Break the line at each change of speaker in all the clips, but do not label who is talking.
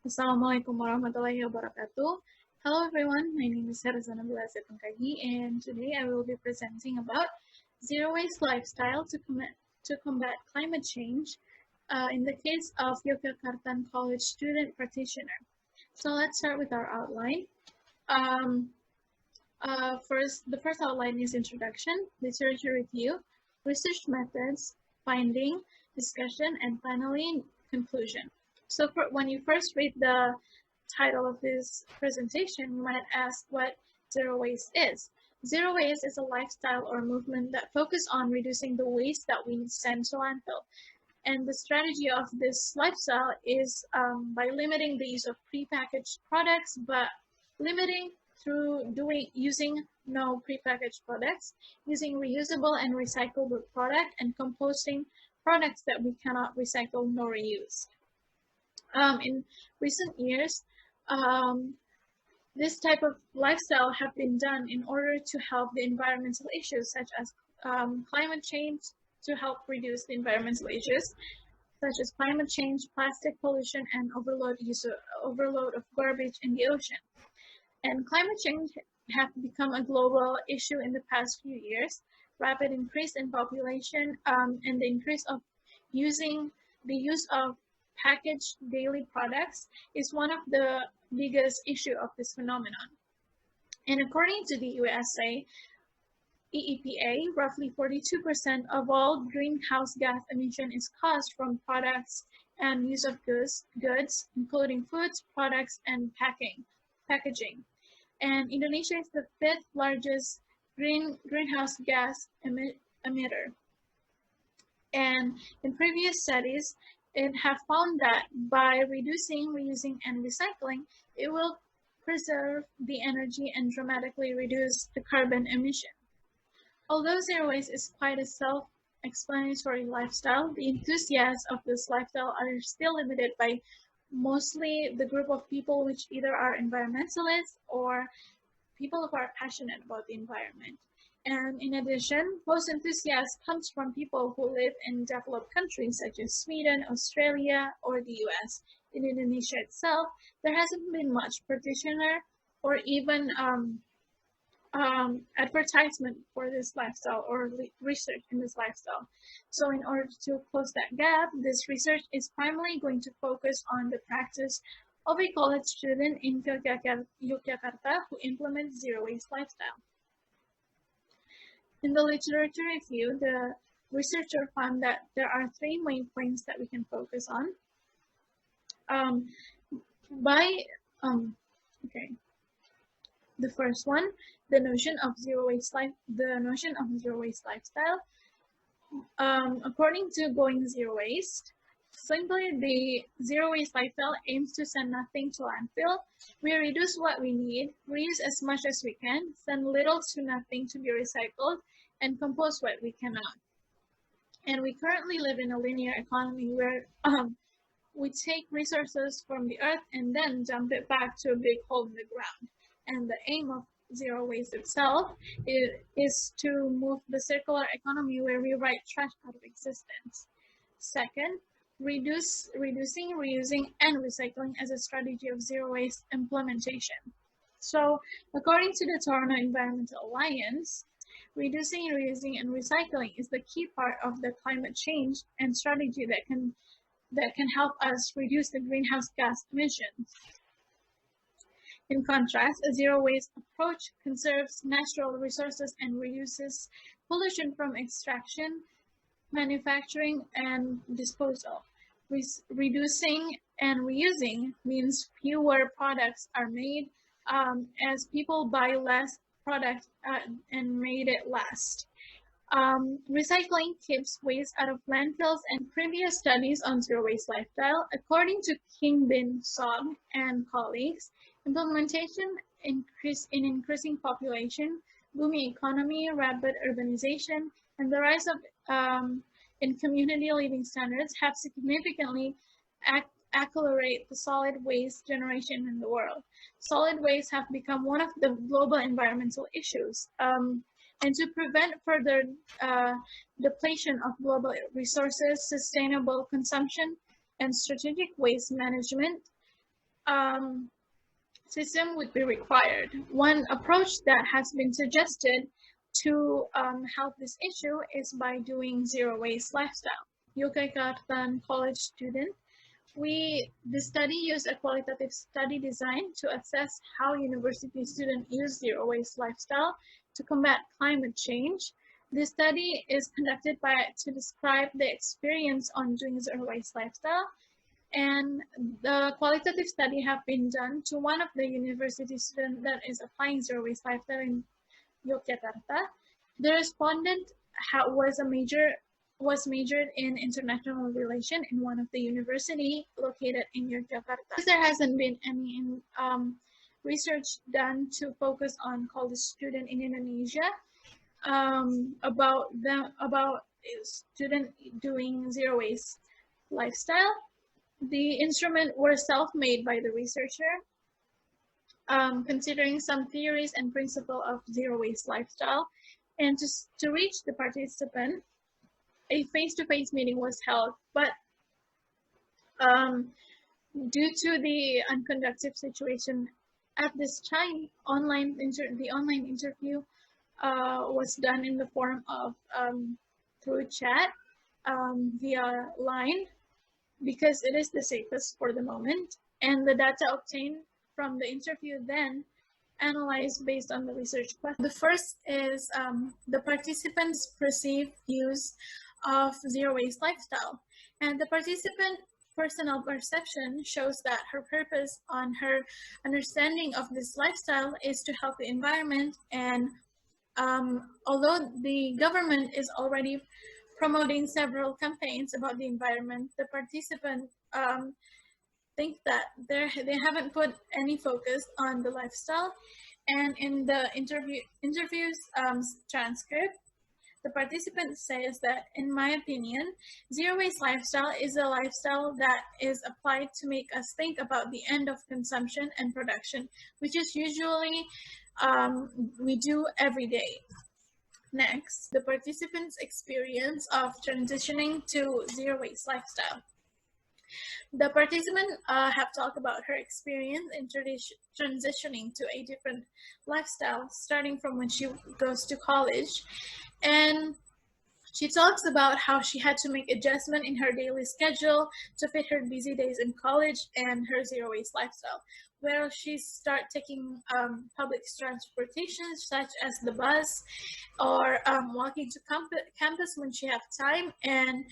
Assalamualaikum warahmatullahi wabarakatuh. Hello everyone, my name is Herza Nabilah Tungkagi, and today I will be presenting about zero waste lifestyle to combat climate change in the case of Yogyakarta College student practitioner. So let's start with our outline. The first outline is introduction, literature review, research methods, finding, discussion, and finally conclusion. So when you first read the title of this presentation, you might ask what zero waste is. Zero waste is a lifestyle or movement that focuses on reducing the waste that we send to landfill. And the strategy of this lifestyle is by limiting the use of prepackaged products, but limiting through using no prepackaged products, using reusable and recyclable product, and composting products that we cannot recycle nor reuse. In recent years, this type of lifestyle have been done in order to help the environmental issues such as climate change, to help reduce the environmental issues such as climate change, plastic pollution, and overload of garbage in the ocean. And climate change have become a global issue in the past few years. Rapid increase in population and the increase of the use of packaged daily products is one of the biggest issue of this phenomenon. And according to the USA EEPA, roughly 42% of all greenhouse gas emission is caused from products and use of goods, including foods, products, and packaging. And Indonesia is the fifth largest greenhouse gas emitter. And in previous studies, it have found that by reducing, reusing, and recycling, it will preserve the energy and dramatically reduce the carbon emission. Although zero waste is quite a self-explanatory lifestyle, the enthusiasts of this lifestyle are still limited by mostly the group of people which either are environmentalists or people who are passionate about the environment. And in addition, most enthusiasts comes from people who live in developed countries such as Sweden, Australia, or the US. In Indonesia itself, there hasn't been much practitioner or even advertisement for this lifestyle or research in this lifestyle. So in order to close that gap, this research is primarily going to focus on the practice of a college student in Yogyakarta who implements zero waste lifestyle. In the literature review, the researcher found that there are three main points that we can focus on. The first one, the notion of zero waste lifestyle. According to Going Zero Waste, simply the zero waste lifestyle aims to send nothing to landfill. We reduce what we need, reuse as much as we can, send little to nothing to be recycled, and compose what we cannot. And we currently live in a linear economy where we take resources from the earth and then dump it back to a big hole in the ground. And the aim of zero waste itself is to move the circular economy where we write trash out of existence. Second, reducing, reusing, and recycling as a strategy of zero waste implementation. So, according to the Toronto Environmental Alliance, reducing, reusing, and recycling is the key part of the climate change and strategy that can help us reduce the greenhouse gas emissions. In contrast, a zero-waste approach conserves natural resources and reduces pollution from extraction, manufacturing, and disposal. Reducing and reusing means fewer products are made as people buy less product and made it last. Recycling keeps waste out of landfills, and previous studies on zero-waste lifestyle, according to King Bin Sog and colleagues, implementation in increasing population, booming economy, rapid urbanization, and the rise of in community living standards have significantly accelerate the solid waste generation in the world. Solid waste have become one of the global environmental issues. And to prevent further depletion of global resources, sustainable consumption, and strategic waste management, system would be required. One approach that has been suggested to help this issue is by doing zero waste lifestyle. Yogyakarta college student, the study used a qualitative study design to assess how university students use zero waste lifestyle to combat climate change. This study is conducted to describe the experience on doing zero waste lifestyle, and the qualitative study have been done to one of the university students that is applying zero waste lifestyle in Yogyakarta. The respondent was majored in international relation in one of the university located in Yogyakarta. There hasn't been any research done to focus on college student in Indonesia about student doing zero waste lifestyle. The instrument were self-made by the researcher, considering some theories and principle of zero waste lifestyle. And to reach the participant, a face-to-face meeting was held, but due to the unconducive situation at this time, the online interview was done in the form of through chat via line, because it is the safest for the moment, and the data obtained from the interview then analyzed based on the research question. The first is the participants' perceived use of zero waste lifestyle, and the participant personal perception shows that her purpose on her understanding of this lifestyle is to help the environment, and although the government is already promoting several campaigns about the environment, the participants think that they haven't put any focus on the lifestyle. And in the interviews transcript, the participant says that, in my opinion, zero waste lifestyle is a lifestyle that is applied to make us think about the end of consumption and production, which is usually we do every day. Next, the participants' experience of transitioning to zero waste lifestyle. The participant have talked about her experience in transitioning to a different lifestyle, starting from when she goes to college. And she talks about how she had to make adjustment in her daily schedule to fit her busy days in college and her zero waste lifestyle, where she start taking public transportation such as the bus, or walking to campus when she have time, and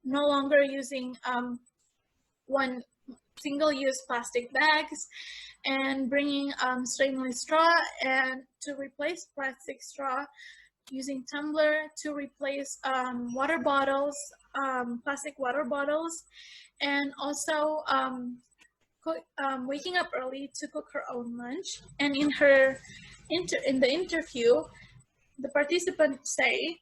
no longer using one single-use plastic bags, and bringing stainless straw, and to replace plastic straw using tumbler, to replace water bottles, plastic water bottles, and also waking up early to cook her own lunch. And in the interview, the participants say,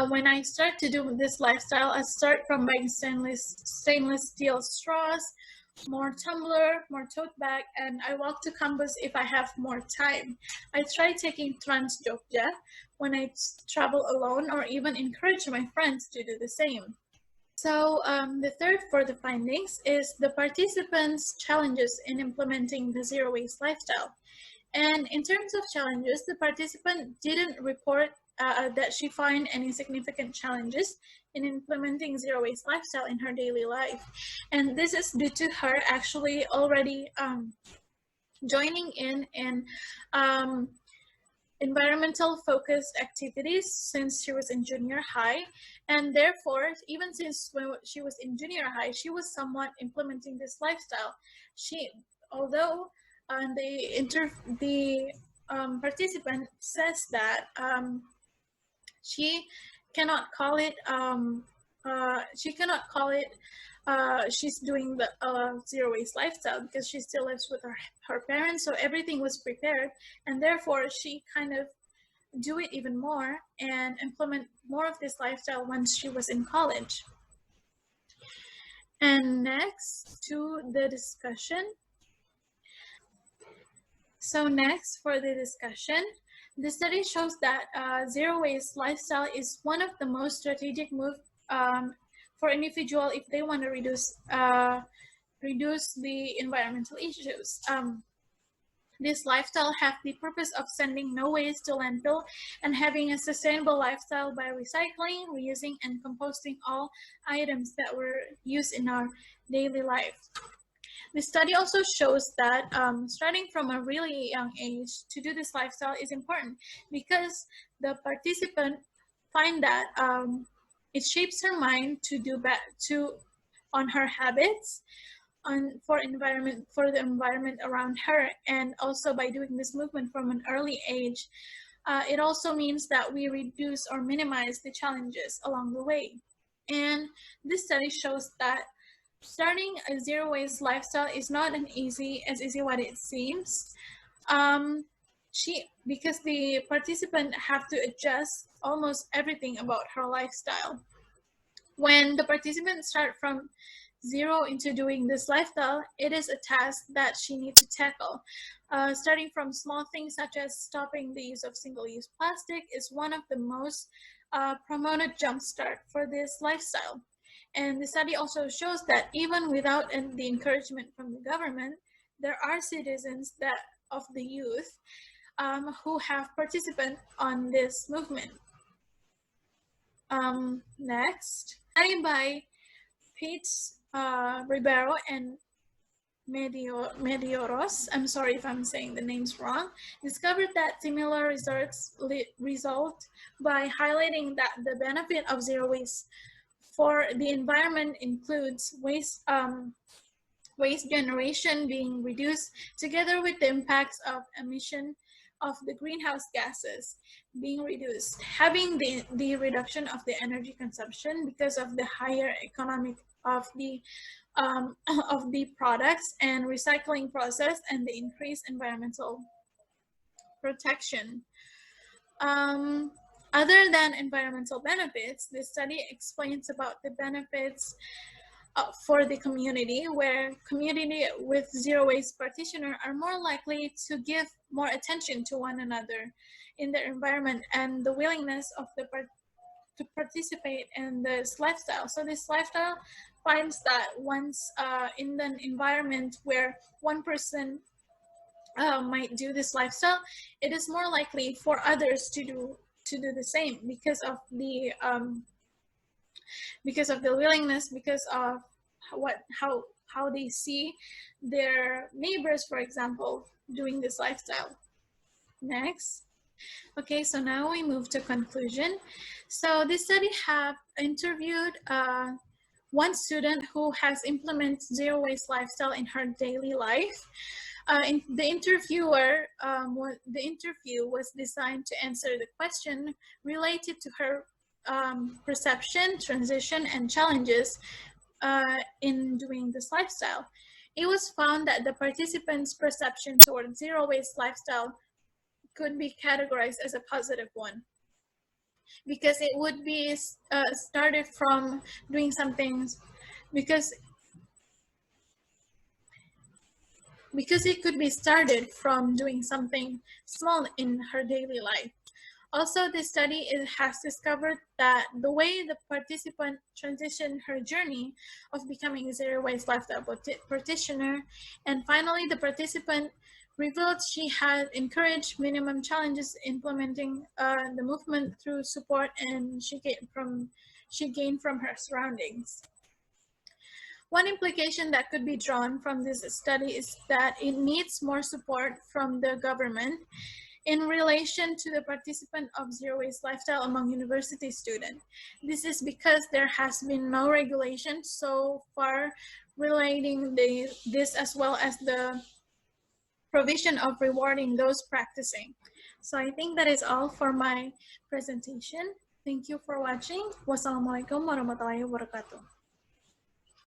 when I start to do this lifestyle, I start from buying stainless steel straws, more tumbler, more tote bag, and I walk to campus if I have more time. I try taking Trans Jogja when I travel alone, or even encourage my friends to do the same. So the third for the findings is the participants' challenges in implementing the zero waste lifestyle. And in terms of challenges, the participant didn't report that she find any significant challenges in implementing zero waste lifestyle in her daily life. And this is due to her actually already joining in environmental focused activities since she was in junior high, and therefore even since when she was in junior high, she was somewhat implementing this lifestyle. Although the participant says that she cannot call it she's doing the zero waste lifestyle, because she still lives with her parents, so everything was prepared, and therefore she kind of do it even more and implement more of this lifestyle once she was in college. And next to the discussion. So next for the discussion, the study shows that zero waste lifestyle is one of the most strategic moves for individual if they want to reduce reduce the environmental issues. This lifestyle have the purpose of sending no waste to landfill and having a sustainable lifestyle by recycling, reusing, and composting all items that were used in our daily life. The study also shows that starting from a really young age to do this lifestyle is important because the participant find that it shapes her mind to do on her habits, for the environment around her, and also by doing this movement from an early age, it also means that we reduce or minimize the challenges along the way. And this study shows that starting a zero waste lifestyle is not as easy what it seems. Because the participant have to adjust almost everything about her lifestyle. When the participants start from zero into doing this lifestyle, it is a task that she needs to tackle. Starting from small things such as stopping the use of single-use plastic is one of the most promoted jumpstart for this lifestyle. And the study also shows that even without the encouragement from the government, there are citizens of the youth who have participated on this movement. Next, study by Pete Ribeiro and Medioros, I'm sorry if I'm saying the names wrong, discovered that similar result by highlighting that the benefit of zero waste for the environment includes waste generation being reduced, together with the impacts of emission of the greenhouse gases being reduced, having the reduction of the energy consumption because of the higher economic of the products and recycling process, and the increased environmental protection. Other than environmental benefits, this study explains about the benefits for the community, where community with zero waste practitioners are more likely to give more attention to one another in their environment and the willingness of to participate in this lifestyle. So this lifestyle finds that once in an environment where one person might do this lifestyle, it is more likely for others to do the same because of the willingness, because of how they see their neighbors, for example, doing this lifestyle. Next. Okay, so now we move to conclusion. So this study have interviewed one student who has implemented zero waste lifestyle in her daily life. The interview was designed to answer the question related to her perception, transition, and challenges in doing this lifestyle. It was found that the participants' perception toward zero waste lifestyle could be categorized as a positive one, because it would be started from doing something, because it could be started from doing something small in her daily life. Also, this study has discovered that the way the participant transitioned her journey of becoming a zero waste lifestyle practitioner, and finally the participant revealed she had encouraged minimum challenges implementing the movement through support and she gained from her surroundings. One implication that could be drawn from this study is that it needs more support from the government in relation to the participant of zero waste lifestyle among university students. This is because there has been no regulation so far relating this, as well as the provision of rewarding those practicing. So I think that is all for my presentation. Thank you for watching. Wassalamualaikum warahmatullahi wabarakatuh.